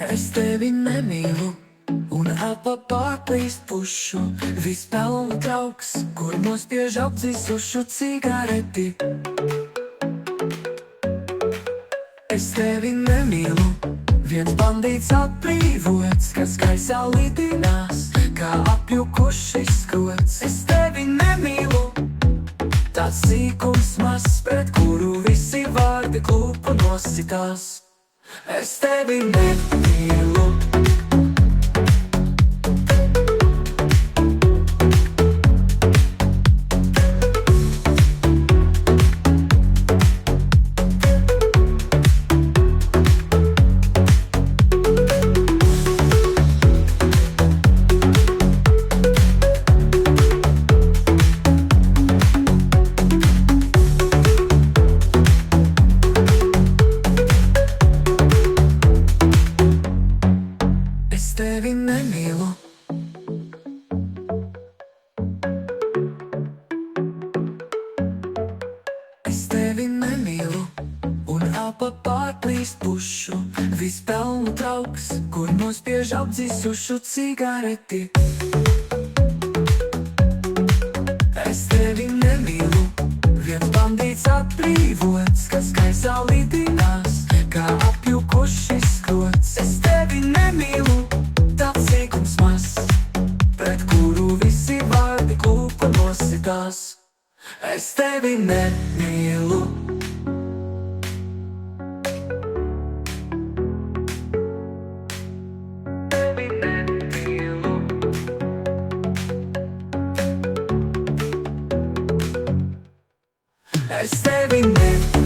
Es tevi nemīlu, un elpa pārplīst pušu. Vispelnu draugs, kur nospiež apdzīsušu cigareti. Es tevi nemīlu, viens bandīts atbrīvots, kas gaisā lidinās, kā apjukušs skrots. Es tevi nemīlu, tāds sīkums mazs, pret kuru visi vārdi klupu nositās. Es tevi nemīlu. Es tevi nemīlu. Es tevi nemīlu, un elpa pārplīst pušu. Vispelnu draugs, kur nospiež apdzīsušu cigareti. Es tevi nemīlu, viens bandīts atbrīvots, kas gaisā lidinās, kā apjukušs skrots. Es tevi nemīlu, tāds sīkums mazs, pret kuru visi vārdi klupa nositās. Es tevi nemīlu. Tevi nemīlu. Es tevi nemīlu.